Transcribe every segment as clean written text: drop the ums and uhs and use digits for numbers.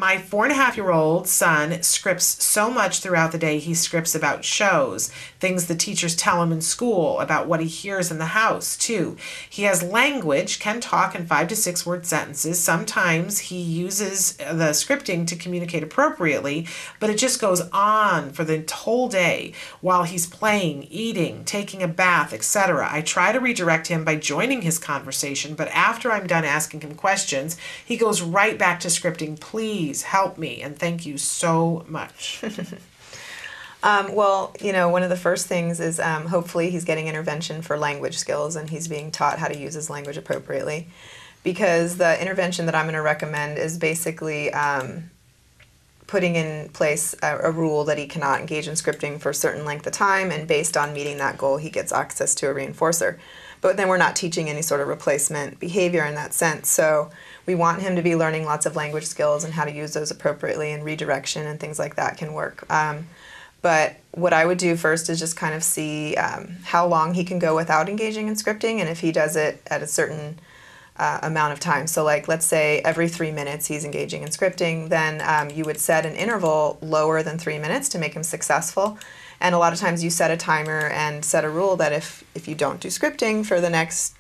My 4.5-year-old son scripts so much throughout the day. He scripts about shows, things the teachers tell him in school, about what he hears in the house, too. He has language, can talk in 5 to 6 word sentences. Sometimes he uses the scripting to communicate appropriately, but it just goes on for the whole day while he's playing, eating, taking a bath, etc. I try to redirect him by joining his conversation, but after I'm done asking him questions, he goes right back to scripting. Please help me, and thank you so much. Well, one of the first things is hopefully he's getting intervention for language skills and he's being taught how to use his language appropriately. Because the intervention that I'm going to recommend is basically putting in place a rule that he cannot engage in scripting for a certain length of time, and based on meeting that goal, he gets access to a reinforcer. But then we're not teaching any sort of replacement behavior in that sense. So we want him to be learning lots of language skills and how to use those appropriately, and redirection and things like that can work. But what I would do first is just kind of see how long he can go without engaging in scripting, and if he does it at a certain amount of time. So like, let's say every 3 minutes he's engaging in scripting, then you would set an interval lower than 3 minutes to make him successful. And a lot of times you set a timer and set a rule that if you don't do scripting for the next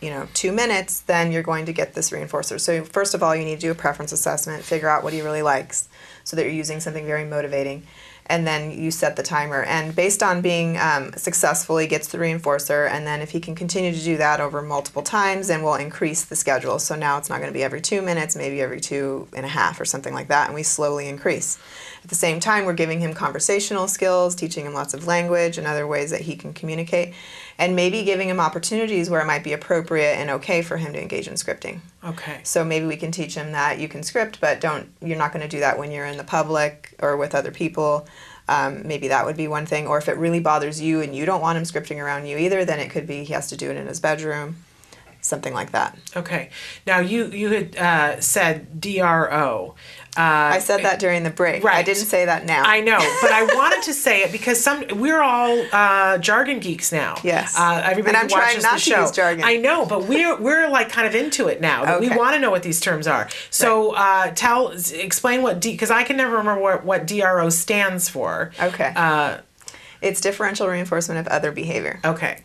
2 minutes, then you're going to get this reinforcer. So first of all, you need to do a preference assessment, figure out what he really likes so that you're using something very motivating. And then you set the timer. And based on being successful, he gets the reinforcer. And then if he can continue to do that over multiple times, then we'll increase the schedule. So now it's not going to be every 2 minutes, maybe every 2.5 or something like that. And we slowly increase. At the same time, we're giving him conversational skills, teaching him lots of language and other ways that he can communicate, and maybe giving him opportunities where it might be appropriate and okay for him to engage in scripting. Okay. So maybe we can teach him that you can script, but you're not going to do that when you're in the public or with other people. Maybe that would be one thing. Or if it really bothers you and you don't want him scripting around you either, then it could be he has to do it in his bedroom, something like that. Okay. Now you had said DRO. I said that during the break. Right. I didn't say that now. I know, but I wanted to say it because we're all jargon geeks now. Yes. Everybody and I'm who watches trying not the show. to use jargon. I know, but we're like kind of into it now. Okay. We want to know what these terms are. So explain what because I can never remember what DRO stands for. Okay. It's differential reinforcement of other behavior. Okay.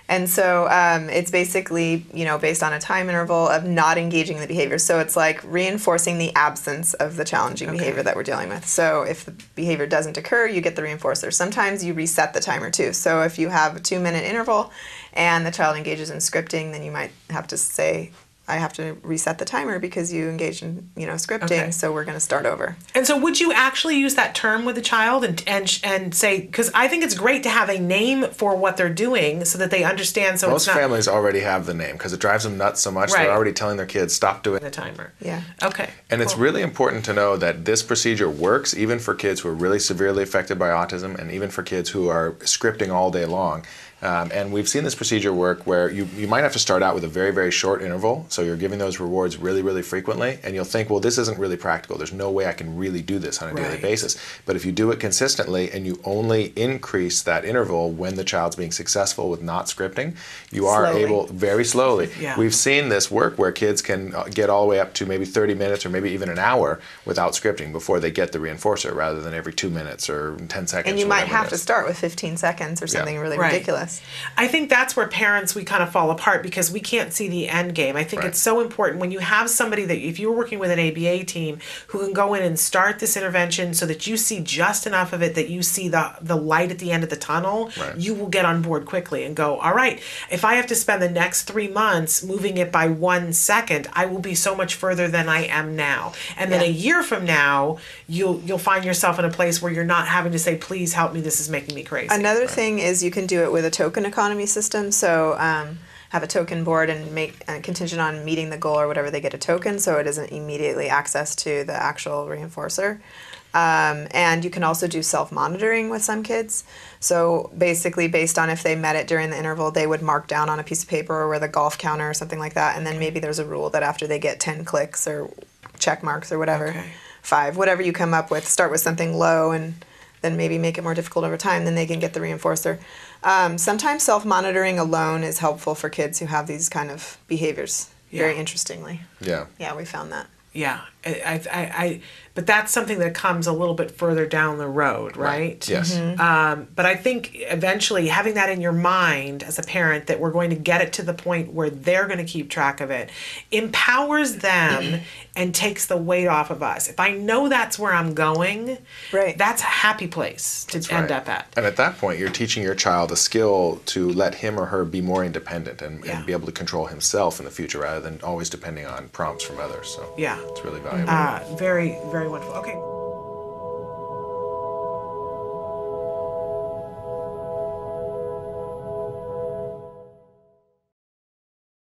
And so it's basically, based on a time interval of not engaging in the behavior. So it's like reinforcing the absence of the challenging behavior that we're dealing with. So if the behavior doesn't occur, you get the reinforcer. Sometimes you reset the timer too. So if you have a 2-minute interval and the child engages in scripting, then you might have to say, I have to reset the timer because you engaged in, scripting, so we're going to start over. And so would you actually use that term with a child and say, because I think it's great to have a name for what they're doing so that they understand. So most families already have the name because it drives them nuts so much. Right. They're already telling their kids, stop doing the timer. Yeah. Okay. And it's really important to know that this procedure works even for kids who are really severely affected by autism and even for kids who are scripting all day long. And we've seen this procedure work where you might have to start out with a very, very short interval, so you're giving those rewards really, really frequently, and you'll think, well, this isn't really practical. There's no way I can really do this on a daily basis. But if you do it consistently and you only increase that interval when the child's being successful with not scripting, you are able, very slowly. We've seen this work where kids can get all the way up to maybe 30 minutes or maybe even an hour without scripting before they get the reinforcer rather than every 2 minutes or 10 seconds. And you might have to start with 15 seconds or something really ridiculous. I think that's where parents, we kind of fall apart because we can't see the end game. I think it's so important when you have somebody that, if you're working with an ABA team who can go in and start this intervention so that you see just enough of it that you see the light at the end of the tunnel, you will get on board quickly and go, all right, if I have to spend the next 3 months moving it by 1 second, I will be so much further than I am now. And then a year from now, you'll find yourself in a place where you're not having to say, please help me, this is making me crazy. Another thing is you can do it with a token economy system. So have a token board and make contingent on meeting the goal or whatever, they get a token, so it isn't immediately access to the actual reinforcer. And you can also do self-monitoring with some kids. So basically, based on if they met it during the interval, they would mark down on a piece of paper or with a golf counter or something like that. And then maybe there's a rule that after they get 10 clicks or check marks or whatever, 5, whatever you come up with, start with something low and then maybe make it more difficult over time, then they can get the reinforcer. Sometimes self-monitoring alone is helpful for kids who have these kind of behaviors, very interestingly. Yeah. Yeah, we found that. Yeah, But that's something that comes a little bit further down the road, right? Yes. But I think eventually having that in your mind as a parent, that we're going to get it to the point where they're going to keep track of it, empowers them and takes the weight off of us. If I know that's where I'm going, that's a happy place to end up at. And at that point, you're teaching your child a skill to let him or her be more independent and be able to control himself in the future rather than always depending on prompts from others. So it's really valuable. Very, very wonderful. Okay.